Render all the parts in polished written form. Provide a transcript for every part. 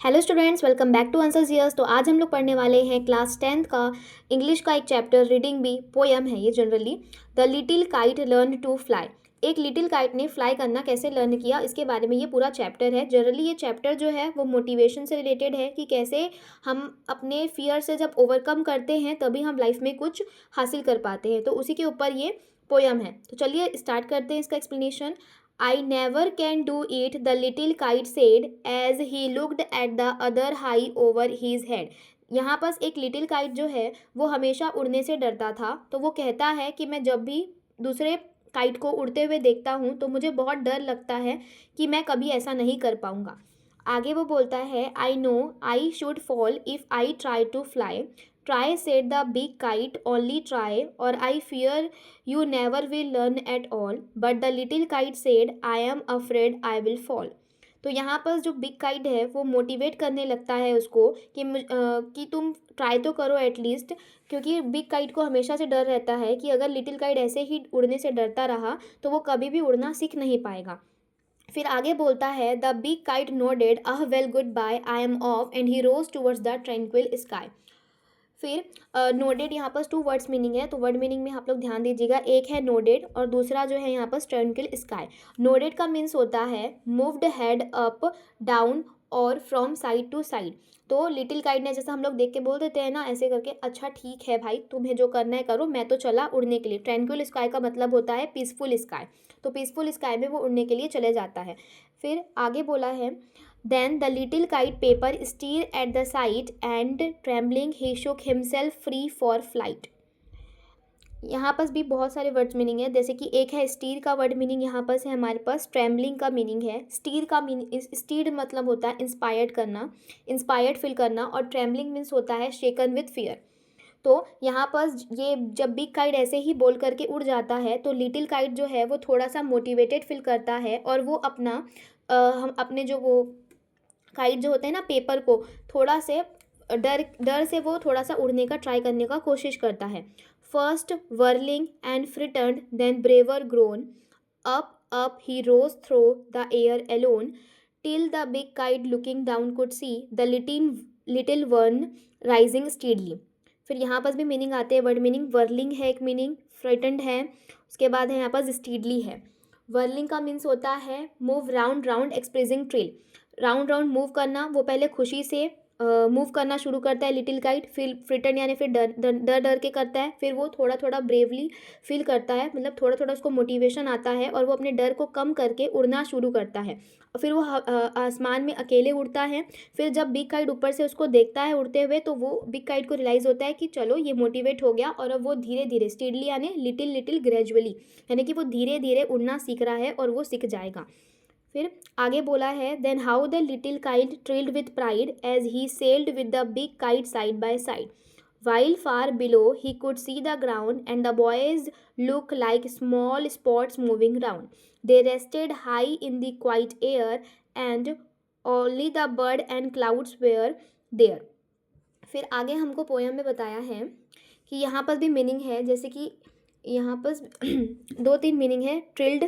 Hello students, welcome back to answers here's. तो आज हम लोग पढ़ने वाले हैं क्लास 10th का इंग्लिश का एक चैप्टर रीडिंग बी पोएम है ये generally. The little kite learn to fly. एक लिटिल काइट ने फ्लाई करना कैसे लर्न किया, इसके बारे में ये पूरा चैप्टर है। जनरली ये चैप्टर जो है वो मोटिवेशन से रिलेटेड है कि कैसे हम अपने फियर से जब ओवरकम करते हैं तभी हम लाइफ में कुछ हासिल कर पाते हैं। तो उसी के ऊपर ये पोएम है। तो चलिए स्टार्ट करते हैं इसका explanation. I never can do it, the little kite said as he looked at the other high over his head. यहाँ पर एक लिटिल काइट जो है वो हमेशा उड़ने से डरता था। तो वो कहता है कि मैं जब भी दूसरे काइट को उड़ते हुए देखता हूँ तो मुझे बहुत डर लगता है कि मैं कभी ऐसा नहीं कर पाऊँगा। आगे वो बोलता है, I know I should fall if I try to fly. Try said the big kite, only try, और I fear you never will learn at all, but the little kite said, I am afraid I will fall. तो यहाँ पर जो big kite है वो motivate करने लगता है उसको कि तुम ट्राई तो करो एटलीस्ट, क्योंकि बिग काइट को हमेशा से डर रहता है कि अगर लिटिल काइट ऐसे ही उड़ने से डरता रहा तो वो कभी भी उड़ना सीख नहीं पाएगा। फिर आगे बोलता है, the big kite nodded uh well good bye, I am off, and he rose towards the tranquil sky. फिर नोडेड यहाँ पर टू वर्ड्स मीनिंग है, तो वर्ड मीनिंग में आप लोग ध्यान दीजिएगा। एक है नोडेड और दूसरा जो है यहाँ पर ट्रैंक्विल स्काई। नोडेड का मीन्स होता है मूव्ड हेड अप डाउन और फ्रॉम साइड टू साइड। तो लिटिल काइट ने, जैसा हम लोग देख के बोल देते हैं ना ऐसे करके, अच्छा ठीक है भाई तुम्हें जो करना है करो, मैं तो चला उड़ने के लिए। ट्रैंक्विल स्काई का मतलब होता है पीसफुल स्काई। तो पीसफुल स्काई में वो उड़ने के लिए चले जाता है। फिर आगे बोला है, then the little kite paper steer at the sight and trembling he shook himself free for flight. यहाँ पर भी बहुत सारे वर्ड्स मीनिंग है, जैसे कि एक है स्टीर का वर्ड मीनिंग यहाँ पर है हमारे पास ट्रेम्बलिंग का मीनिंग है। स्टीर का मीनिंग, स्टीर मतलब होता है इंस्पायर्ड करना, इंस्पायर्ड फील करना, और ट्रेम्बलिंग मीन्स होता है शेकन विथ फियर। तो यहाँ पर ये जब बिग काइट ऐसे ही बोल करके उड़ जाता है तो लिटिल काइट जो है वो थोड़ा सा मोटिवेटेड फील करता है और वो अपना हम अपने जो वो काइट जो होते हैं ना पेपर को थोड़ा से डर डर से वो थोड़ा सा उड़ने का ट्राई करने का कोशिश करता है। First whirling and frightened then braver grown up up he rose through the air alone till the big kite looking down could see the little one rising steadily. फिर यहाँ पर भी मीनिंग आते हैं वर्ड मीनिंग। वर्लिंग है एक meaning, फ्रिटन्ड है, उसके बाद है यहाँ पर स्टीडली है। वर्लिंग का मीन्स होता है move round round expressing trail. Round round move करना, वो पहले खुशी से मूव करना शुरू करता है लिटिल काइट, फिर फ्रिटन यानी फिर डर डर डर डर के करता है, फिर वो थोड़ा थोड़ा ब्रेवली फील करता है, मतलब थोड़ा थोड़ा उसको मोटिवेशन आता है और वो अपने डर को कम करके उड़ना शुरू करता है। और फिर वो आसमान में अकेले उड़ता है। फिर जब बिग काइट ऊपर से उसको देखता है उड़ते हुए तो वो बिग काइट को रियलाइज़ होता है कि चलो ये मोटिवेट हो गया, और अब वो धीरे धीरे स्टेडली यानी लिटिल लिटिल ग्रेजुअली, यानी कि वो धीरे धीरे उड़ना सीख रहा है और वो सीख जाएगा। फिर आगे बोला है, then how the little kite thrilled with pride as he sailed with the big kite side by side while far below he could see the ground and the boys look like small spots moving round. They rested high in the quiet air and only the bird and clouds were there. फिर आगे हमको poem में बताया है कि यहाँ पर भी मीनिंग है, जैसे कि यहाँ पर दो तीन मीनिंग है, ट्रिल्ड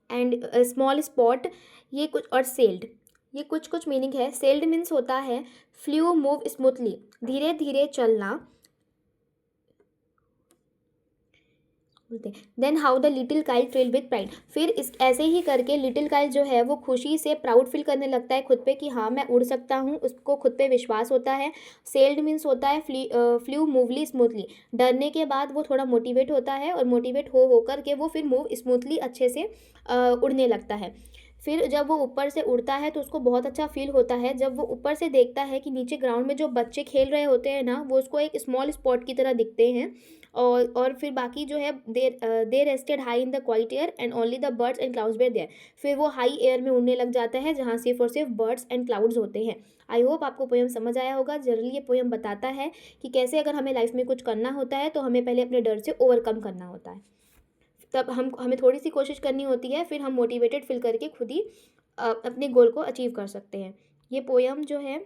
एंड स्मॉल स्पॉट, ये कुछ, और सेल्ड, ये कुछ कुछ मीनिंग है। सेल्ड मीन्स होता है फ्लू मूव स्मूथली, धीरे धीरे चलना बोलते हैं। Then how the little kite trail with pride, फिर इस ऐसे ही करके लिटिल काइट जो है वो खुशी से प्राउड फील करने लगता है खुद पे कि हाँ मैं उड़ सकता हूँ, उसको खुद पे विश्वास होता है। सेल्ड मीन्स होता है फ्लू मूवली स्मूथली, डरने के बाद वो थोड़ा मोटिवेट होता है और मोटिवेट हो करके वो फिर मूव स्मूथली अच्छे से उड़ने लगता है। फिर जब वो ऊपर से उड़ता है तो उसको बहुत अच्छा फील होता है जब वो ऊपर से देखता है कि नीचे ग्राउंड में जो बच्चे खेल रहे होते हैं ना वो उसको एक स्मॉल स्पॉट की तरह दिखते हैं। और फिर बाकी जो है they rested high in the quiet air and only the birds and clouds were there. फिर वो हाई एयर में उड़ने लग जाता है जहाँ सिर्फ और सिर्फ बर्ड्स एंड क्लाउड्स होते हैं। आई होप आपको पोएम समझ आया होगा। जनरली ये पोएम बताता है कि कैसे अगर हमें लाइफ में कुछ करना होता है तो हमें पहले अपने डर से ओवरकम करना होता है, तब हमें थोड़ी सी कोशिश करनी होती है, फिर हम मोटिवेटेड फील करके खुद ही अपने गोल को अचीव कर सकते हैं। ये पोयम जो है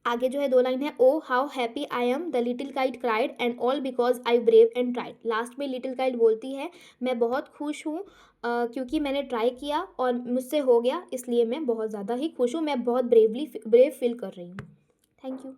आगे जो है 2 लाइन है, oh how happy I am the little kite cried and all because I brave and tried. Last में लिटिल काइट बोलती है मैं बहुत खुश हूँ क्योंकि मैंने ट्राई किया और मुझसे हो गया, इसलिए मैं बहुत ज़्यादा ही खुश हूँ, मैं बहुत ब्रेव फील कर रही हूँ। Thank you.